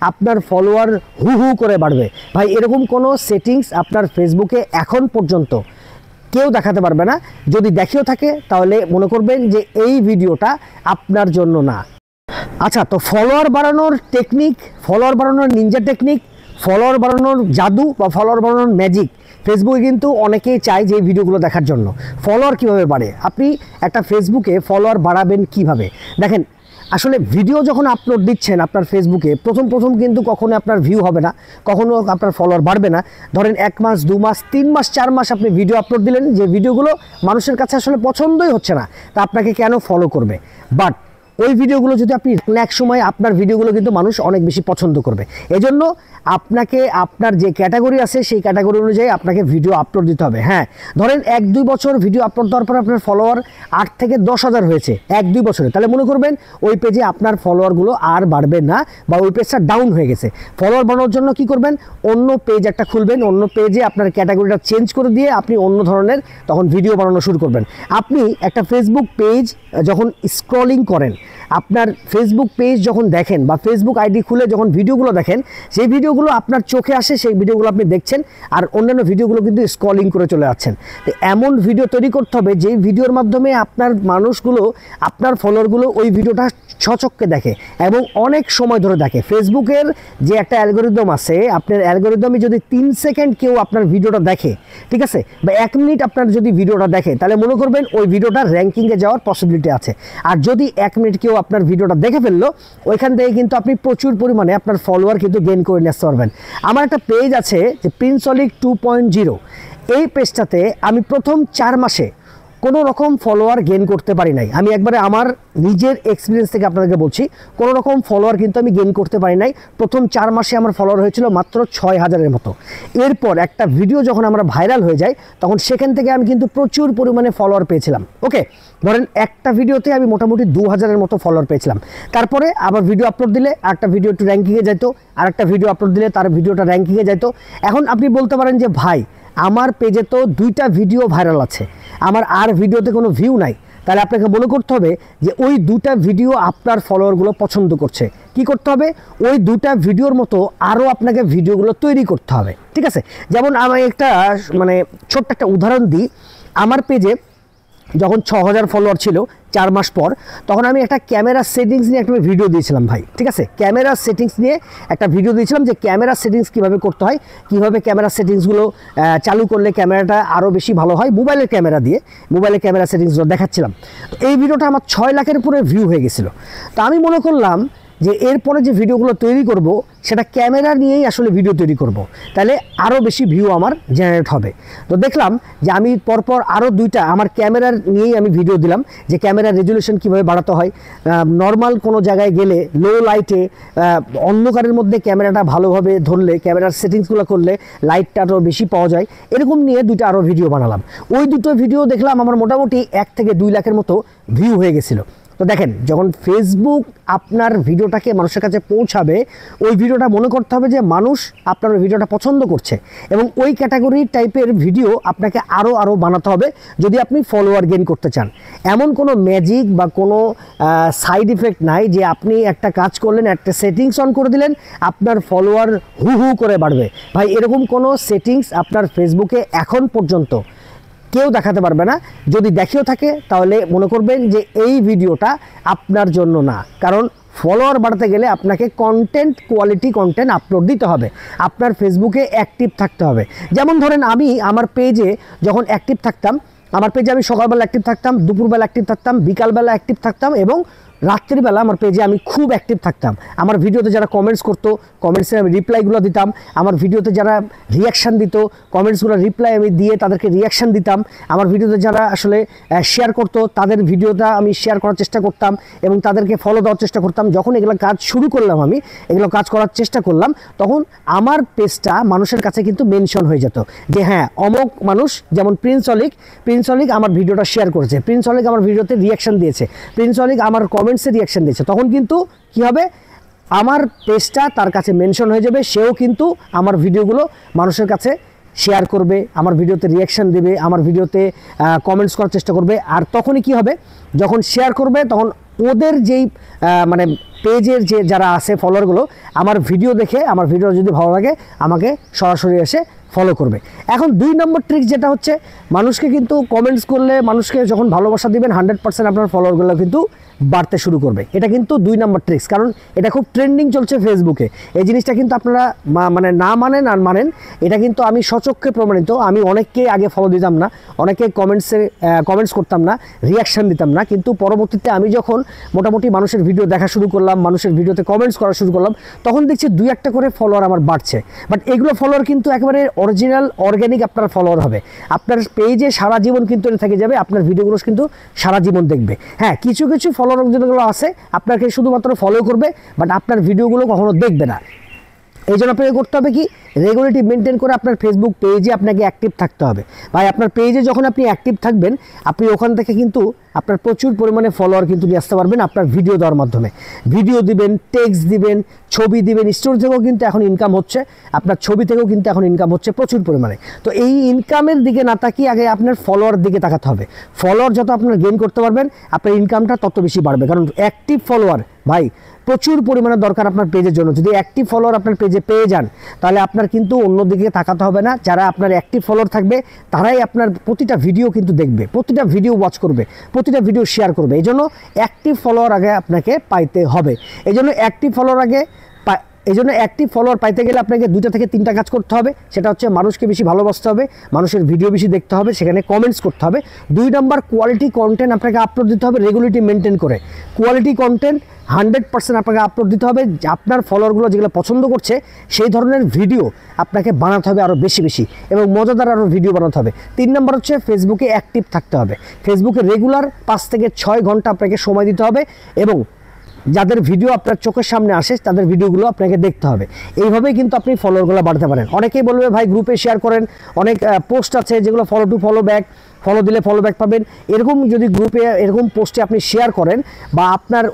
আপনার ফলোয়ার হু হু করে বাড়বে। ভাই এরকম কোনো সেটিংস আপনার ফেসবুকে এখন পর্যন্ত কেউ দেখাতে পারবে না। যদি দেখিয়েও থাকে তাহলে মনে করবেন যে এই ভিডিওটা আপনার জন্য না। আচ্ছা, তো ফলোয়ার বাড়ানোর টেকনিক, ফলোয়ার বাড়ানোর নিনজা টেকনিক, ফলোয়ার বাড়ানোর জাদু বা ফলোয়ার বাড়ানোর ম্যাজিক ফেসবুকে কিন্তু অনেকেই চায় যে এই ভিডিওগুলো দেখার জন্য। ফলোয়ার কিভাবে বাড়ে, আপনি একটা ফেসবুকে ফলোয়ার বাড়াবেন কিভাবে? দেখেন, আসলে ভিডিও যখন আপলোড দিচ্ছেন আপনার ফেসবুকে প্রথম কিন্তু কখনো আপনার ভিউ হবে না, কখনো আপনার ফলোয়ার বাড়বে না। ধরেন 1 মাস 2 মাস 3 মাস 4 মাস আপনি ভিডিও আপলোড দিলেন, যে ভিডিওগুলো মানুষের কাছে আসলে পছন্দই হচ্ছে না, তা আপনাকে কেন ফলো করবে? বাট ওই ভিডিওগুলো যদি আপনি এক সময় আপনার ভিডিওগুলো কিন্তু মানুষ অনেক বেশি পছন্দ করবে। এজন্য আপনাকে আপনার যে ক্যাটাগরি আছে সেই ক্যাটাগরি অনুযায়ী আপনাকে ভিডিও আপলোড দিতে হবে। হ্যাঁ, ধরেন 1-2 বছর ভিডিও আপলোড দেওয়ার পর আপনার ফলোয়ার 8 থেকে 10,000 হয়েছে 1-2 বছরে, তাহলে মনে করবেন ওই পেজে আপনার ফলোয়ারগুলো আর বাড়বে না বা ওই পেজটা ডাউন হয়ে গেছে। ফলোয়ার বাড়ানোর জন্য কি করবেন, অন্য পেজ একটা খুলবেন, অন্য পেজে আপনার ক্যাটাগরিটা চেঞ্জ করে দিয়ে আপনি অন্য ধরনের তখন ভিডিও বানানো শুরু করবেন। আপনি একটা ফেসবুক পেজ যখন স্ক্রলিং করেন, আপনার ফেসবুক পেজ যখন দেখেন বা ফেসবুক আইডি খুলে যখন ভিডিওগুলো দেখেন, সেই ভিডিওগুলো আপনার চোখে আসে, সেই ভিডিওগুলো আপনি দেখছেন, আর অন্যান্য ভিডিওগুলো কিন্তু স্ক্রলিং করে চলে যাচ্ছেন। তো এমন ভিডিও তৈরি করতে হবে যেই ভিডিওর মাধ্যমে আপনার মানুষগুলো, আপনার ফলোয়ারগুলো ওই ভিডিওটা সচক্ষে দেখে এবং অনেক সময় ধরে দেখে। ফেসবুকের যে একটা অ্যালগোরিদম আছে, আপনার অ্যালগোরিদমে যদি 3 সেকেন্ড কেউ আপনার ভিডিওটা দেখে, ঠিক আছে, বা 1 মিনিট আপনার যদি ভিডিওটা দেখে, তাহলে মনে করবেন ওই ভিডিওটা র্যাঙ্কিংয়ে যাওয়ার পসিবিলিটি আছে। আর যদি 1 মিনিট কেউ আপনার ভিডিওটা দেখে ফেললো, ওইখান থেকে কিন্তু আপনি প্রচুর পরিমাণে আপনার ফলোয়ার কিন্তু গেইন করে নিয়ে আসতে পারবেন। আমার একটা পেজ আছে যে প্রিন্সলিক 2.0, এই পেজটাতে আমি প্রথম 4 মাসে কোনো রকম ফলোয়ার গেইন করতে পারি নাই। আমি একবারে আমার নিজের এক্সপিরিয়েন্স থেকে আপনাদেরকে বলছি, কোনো রকম ফলোয়ার কিন্তু আমি গেইন করতে পারি নাই। প্রথম 4 মাসে আমার ফলোয়ার হয়েছিল মাত্র 6,000-এর মতো। এরপর একটা ভিডিও যখন আমরা ভাইরাল হয়ে যায়, তখন সেখান থেকে আমি কিন্তু প্রচুর পরিমাণে ফলোয়ার পেয়েছিলাম। ওকে, ধরেন একটা ভিডিওতে আমি মোটামুটি 2,000-এর মতো ফলোয়ার পেয়েছিলাম। তারপরে আবার ভিডিও আপলোড দিলে একটা ভিডিও একটু র্যাঙ্কিংয়ে যেত, আর একটা ভিডিও আপলোড দিলে তার ভিডিওটা র্যাঙ্কিংয়ে যেত। এখন আপনি বলতে পারেন যে ভাই, আমার পেজে তো 2টা ভিডিও ভাইরাল আছে, আমার আর ভিডিওতে কোনো ভিউ নাই, তাহলে আপনাকে মনে করতে হবে যে ওই 2টা ভিডিও আপনার ফলোয়ারগুলো পছন্দ করছে। কি করতে হবে, ওই 2টা ভিডিওর মতো আরও আপনাকে ভিডিওগুলো তৈরি করতে হবে। ঠিক আছে, যেমন আমি একটা ছোট্ট একটা উদাহরণ দিই। আমার পেজে যখন 6,000 ফলোয়ার ছিল 4 মাস পর, তখন আমি একটা ক্যামেরা সেটিংস নিয়ে একটা ভিডিও দিয়েছিলাম ভাই। ঠিক আছে, ক্যামেরা সেটিংস নিয়ে একটা ভিডিও দিয়েছিলাম যে ক্যামেরা সেটিংস কীভাবে করতে হয়, কীভাবে ক্যামেরা সেটিংসগুলো চালু করলে ক্যামেরাটা আরও বেশি ভালো হয়, মোবাইলের ক্যামেরা দিয়ে মোবাইলের ক্যামেরা সেটিংসগুলো দেখাচ্ছিলাম। তো এই ভিডিওটা আমার 6 লাখের উপরে ভিউ হয়ে গেছিলো। তো আমি মনে করলাম যে এরপরে যে ভিডিওগুলো তৈরি করব সেটা ক্যামেরা নিয়েই আসলে ভিডিও তৈরি করব, তাহলে আরও বেশি ভিউ আমার জেনারেট হবে। তো দেখলাম যে আমি পরপর আরও 2টা আমার ক্যামেরার নিয়েই আমি ভিডিও দিলাম যে ক্যামেরার রেজুলেশন কীভাবে বাড়াতে হয়, নর্মাল কোনো জায়গায় গেলে লো লাইটে অন্ধকারের মধ্যে ক্যামেরাটা ভালোভাবে ধরলে, ক্যামেরার সেটিংসগুলো করলে লাইটটা আরও বেশি পাওয়া যায়, এরকম নিয়ে 2টা আরও ভিডিও বানালাম। ওই 2টো ভিডিও দেখলাম আমার মোটামুটি 1 থেকে 2 লাখের মতো ভিউ হয়ে গেছিলো। তো দেখেন, যখন ফেসবুক আপনার ভিডিওটাকে মানুষের কাছে পৌঁছাবে, ওই ভিডিওটা মনে করতে হবে যে মানুষ আপনার ওই ভিডিওটা পছন্দ করছে, এবং ওই ক্যাটাগরি টাইপের ভিডিও আপনাকে আরও বানাতে হবে যদি আপনি ফলোয়ার গেইন করতে চান। এমন কোনো ম্যাজিক বা কোনো সাইড ইফেক্ট নাই যে আপনি একটা কাজ করলেন, একটা সেটিংস অন করে দিলেন, আপনার ফলোয়ার হু হু করে বাড়বে। ভাই এরকম কোনো সেটিংস আপনার ফেসবুকে এখন পর্যন্ত কেউ দেখাতে পারবে না। যদি দেখিয়েও থাকে তাহলে মনে করবেন যে এই ভিডিওটা আপনার জন্য না। কারণ ফলোয়ার বাড়াতে গেলে আপনাকে কোয়ালিটি কন্টেন্ট আপলোড দিতে হবে, আপনার ফেসবুকে অ্যাক্টিভ থাকতে হবে। যেমন ধরেন আমি আমার পেজে যখন অ্যাক্টিভ থাকতাম, আমার পেজে আমি সকালবেলা অ্যাক্টিভ থাকতাম, দুপুরবেলা অ্যাক্টিভ থাকতাম, বিকালবেলা অ্যাক্টিভ থাকতাম, এবং রাত্রিবেলা আমার পেজে আমি খুব অ্যাক্টিভ থাকতাম। আমার ভিডিওতে যারা কমেন্টস করতো, কমেন্টসে আমি রিপ্লাইগুলো দিতাম। আমার ভিডিওতে যারা রিয়াকশান দিত, কমেন্টসগুলো রিপ্লাই আমি দিয়ে তাদেরকে রিয়াকশান দিতাম। আমার ভিডিওতে যারা আসলে শেয়ার করতো, তাদের ভিডিওটা আমি শেয়ার করার চেষ্টা করতাম এবং তাদেরকে ফলো দেওয়ার চেষ্টা করতাম। যখন এগুলো কাজ শুরু করলাম, আমি এগুলো কাজ করার চেষ্টা করলাম, তখন আমার পেজটা মানুষের কাছে কিন্তু মেনশন হয়ে যেত যে হ্যাঁ, অমুক মানুষ, যেমন প্রিন্স অলিক আমার ভিডিওটা শেয়ার করেছে, প্রিন্স অলিক আমার ভিডিওতে রিয়াকশান দিয়েছে, প্রিন্স অলিক আমার কমেন্টসে রিয়াকশান দিয়েছে। তখন কিন্তু কী হবে, আমার পেজটা তার কাছে মেনশন হয়ে যাবে, সেও কিন্তু আমার ভিডিওগুলো মানুষের কাছে শেয়ার করবে, আমার ভিডিওতে রিয়াকশান দেবে, আমার ভিডিওতে কমেন্টস করার চেষ্টা করবে। আর তখনই কি হবে, যখন শেয়ার করবে তখন ওদের যেই পেজের যে যারা আছে ফলোয়ারগুলো আমার ভিডিও দেখে আমার ভিডিও যদি ভালো লাগে আমাকে সরাসরি এসে ফলো করবে। এখন 2 নম্বর ট্রিক্স যেটা হচ্ছে, মানুষকে কিন্তু কমেন্টস করলে, মানুষকে যখন ভালোবাসা দিবেন 100% আপনার ফলোয়ারগুলো কিন্তু বাড়তে শুরু করবে। এটা কিন্তু 2 নম্বর ট্রিক্স, কারণ এটা খুব ট্রেন্ডিং চলছে ফেসবুকে। এই জিনিসটা কিন্তু আপনারা মানে না মানেন আর মানেন, এটা কিন্তু আমি সচক্ষে প্রমাণিত। আমি অনেককে আগে ফলো দিতাম না, অনেকে কমেন্টস করতাম না, রিয়াকশান দিতাম না, কিন্তু পরবর্তীতে আমি যখন মোটামুটি মানুষের ভিডিও দেখা শুরু করলাম, মানুষের ভিডিওতে কমেন্টস করা শুরু করলাম, তখন দেখছি 2-1টা করে ফলোয়ার আমার বাড়ছে। বাট এগুলো ফলোয়ার কিন্তু একেবারে অরিজিনাল অর্গ্যানিক আপনার ফলোয়ার হবে। আপনার পেজে সারা জীবন কিন্তু থেকে যাবে, আপনার ভিডিওগুলো কিন্তু সারা জীবন দেখবে। হ্যাঁ, কিছু কিছু ফলোয়ার যেগুলো আছে আপনাকে শুধুমাত্র ফলো করবে, বাট আপনার ভিডিওগুলো কখনো দেখবে না। এই জন্য আপনাকে করতে হবে কি, রেগুলারিটি মেনটেন করে আপনার ফেসবুক পেজে আপনাকে অ্যাক্টিভ থাকতে হবে। ভাই আপনার পেজে যখন আপনি অ্যাক্টিভ থাকবেন, আপনি ওখান থেকে কিন্তু আপনার প্রচুর পরিমাণে ফলোয়ার কিন্তু নিয়ে আসতে পারবেন আপনার ভিডিও দেওয়ার মাধ্যমে। ভিডিও দিবেন, টেক্সট দিবেন, ছবি দিবেন, স্টোরি থেকেও কিন্তু এখন ইনকাম হচ্ছে, আপনার ছবি থেকেও কিন্তু এখন ইনকাম হচ্ছে প্রচুর পরিমাণে। তো এই ইনকামের দিকে না তাকিয়ে আগে আপনার ফলোয়ার দিকে তাকাতে হবে। ফলোয়ার যত আপনার গেইন করতে পারবেন, আপনার ইনকামটা তত বেশি বাড়বে। কারণ অ্যাক্টিভ ফলোয়ার ভাই প্রচুর পরিমাণে দরকার আপনার পেজের জন্য। যদি অ্যাক্টিভ ফলোয়ার আপনার পেজে পেয়ে যান, তাহলে আপনার কিন্তু অন্যদিকে তাকাতে হবে না। যারা আপনার অ্যাক্টিভ ফলোয়ার থাকবে, তারাই আপনার প্রতিটা ভিডিও কিন্তু দেখবে, প্রতিটা ভিডিও ওয়াচ করবে, প্রতিটা ভিডিও শেয়ার করবে। এই জন্য অ্যাক্টিভ ফলোয়ার আগে আপনাকে পাইতে হবে। এই জন্য অ্যাক্টিভ ফলোয়ার পাইতে গেলে আপনাকে 2টা থেকে 3টা কাজ করতে হবে। সেটা হচ্ছে মানুষকে বেশি ভালোবাসতে হবে, মানুষের ভিডিও বেশি দেখতে হবে, সেখানে কমেন্টস করতে হবে। 2 নম্বর, কোয়ালিটি কন্টেন্ট আপনাকে আপলোড দিতে হবে রেগুলারিটি মেনটেন করে। কোয়ালিটি কন্টেন্ট 100% আপনাকে আপলোড দিতে হবে। আপনার ফলোয়ারগুলো যেগুলো পছন্দ করছে সেই ধরনের ভিডিও আপনাকে বানাতে হবে আরও বেশি বেশি, এবং মজাদার আরও ভিডিও বানাতে হবে। 3 নম্বর হচ্ছে ফেসবুকে অ্যাক্টিভ থাকতে হবে। ফেসবুকে রেগুলার 5 থেকে 6 ঘন্টা আপনাকে সময় দিতে হবে, এবং যাদের ভিডিও আপনার চোখের সামনে আসে তাদের ভিডিওগুলো আপনাকে দেখতে হবে। এইভাবেই কিন্তু আপনি ফলোয়ারগুলো বাড়াতে পারেন। অনেকেই বলবে ভাই গ্রুপে শেয়ার করেন, অনেক পোস্ট আছে যেগুলো follow to follow back, follow দিলে ফলো ব্যাক পাবেন। এরকম যদি গ্রুপে এরকম পোস্টে আপনি শেয়ার করেন, বা আপনার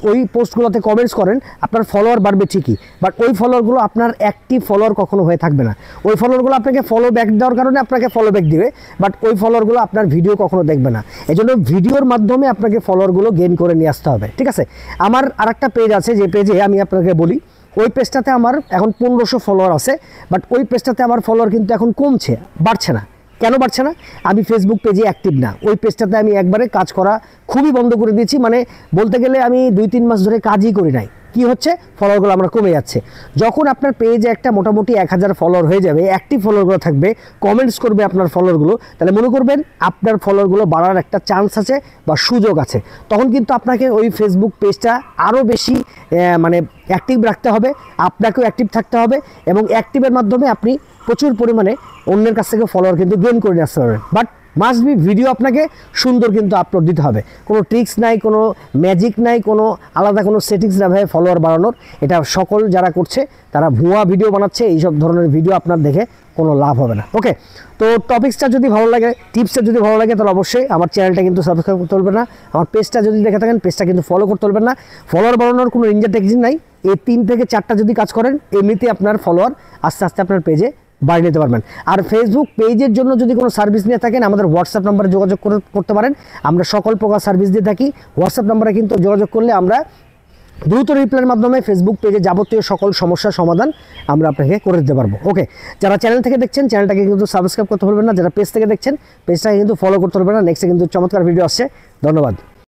ওই পোস্টগুলোতে কমেন্টস করেন, আপনার ফলোয়ার বাড়বে ঠিকই, বাট ওই ফলোয়ারগুলো আপনার অ্যাক্টিভ ফলোয়ার কখনো হয়ে থাকবে না। ওই ফলোয়ারগুলো আপনাকে ফলো ব্যাক দেওয়ার কারণে আপনাকে ফলো ব্যাক দিবে, বাট ওই ফলোয়ারগুলো আপনার ভিডিও কখনো দেখবে না। এই জন্য ভিডিওর মাধ্যমে আপনাকে ফলোয়ারগুলো গেইন করে নিয়ে আসতে হবে, ঠিক আছে? আমার আরেকটা পেজ আছে, যে পেজে আমি আপনাকে বলি, ওই পেজটাতে আমার এখন 1500 ফলোয়ার আছে, বাট ওই পেজটাতে আমার ফলোয়ার কিন্তু এখন কমছে, বাড়ছে না। কেন বাড়ছে না? আমি ফেসবুক পেজে অ্যাক্টিভ না। ওই পেজটাতে আমি একবারে কাজ করা খুবই বন্ধ করে দিয়েছি। মানে বলতে গেলে আমি 2-3 মাস ধরে কাজই করি নাই। কি হচ্ছে, ফলোয়ারগুলো আমরা কমে যাচ্ছে। যখন আপনার পেজে একটা মোটামুটি 1000 ফলোয়ার হয়ে যাবে, অ্যাক্টিভ ফলোয়ারগুলো থাকবে, কমেন্টস করবে আপনার ফলোয়ারগুলো, তাহলে মনে করবেন আপনার ফলোয়ারগুলো বাড়ার একটা চান্স আছে বা সুযোগ আছে। তখন কিন্তু আপনাকে ওই ফেসবুক পেজটা আরও বেশি মানে অ্যাক্টিভ রাখতে হবে, আপনাকেও অ্যাক্টিভ থাকতে হবে, এবং অ্যাক্টিভের মাধ্যমে আপনি প্রচুর পরিমাণে অন্যের কাছ থেকে ফলোয়ার কিন্তু গেইন করে নিয়ে আসতে পারবেন। বাট মাস্ট বি ভিডিও আপনাকে সুন্দর কিন্তু আপলোড দিতে হবে। কোনো ট্রিক্স নাই, কোনো ম্যাজিক নাই, কোনো আলাদা কোনো সেটিংস না ভাই ফলোয়ার বাড়ানোর। এটা সকল যারা করছে তারা ভুয়া ভিডিও বানাচ্ছে। এইসব ধরনের ভিডিও আপনার দেখে কোনো লাভ হবে না। ওকে, তো টপিক্সটা যদি ভালো লাগে, টিপসটা যদি ভালো লাগে, তাহলে অবশ্যই আমার চ্যানেলটা কিন্তু সাবস্ক্রাইব করতে পারবেন না। আমার পেজটা যদি দেখে থাকেন, পেজটা কিন্তু ফলো করতে পারবেন না। ফলোয়ার বাড়ানোর কোনো নিনজা টেকনিক নাই। এই 3 থেকে 4টা যদি কাজ করেন, এমনিতে আপনার ফলোয়ার আস্তে আস্তে আপনার পেজে বাড়িয়ে নিতে পারবেন। আর ফেসবুক পেজের জন্য যদি কোনো সার্ভিস নিয়ে থাকেন, আমাদের হোয়াটসঅ্যাপ নাম্বারে যোগাযোগ করতে পারেন। আমরা সকল প্রকার সার্ভিস দিয়ে থাকি। হোয়াটসঅ্যাপ নাম্বারে কিন্তু যোগাযোগ করলে আমরা দ্রুত রিপ্লাইয়ের মাধ্যমে ফেসবুক পেজে যাবতীয় সকল সমস্যার সমাধান আমরা আপনাকে করে দিতে পারবো। ওকে, যারা চ্যানেল থেকে দেখছেন, চ্যানেলটাকে কিন্তু সাবস্ক্রাইব করতে ভুলবেন না। যারা পেজ থেকে দেখছেন, পেজটাকে কিন্তু ফলো করতে ভুলবেন না। নেক্সটে কিন্তু চমৎকার ভিডিও আসছে। ধন্যবাদ।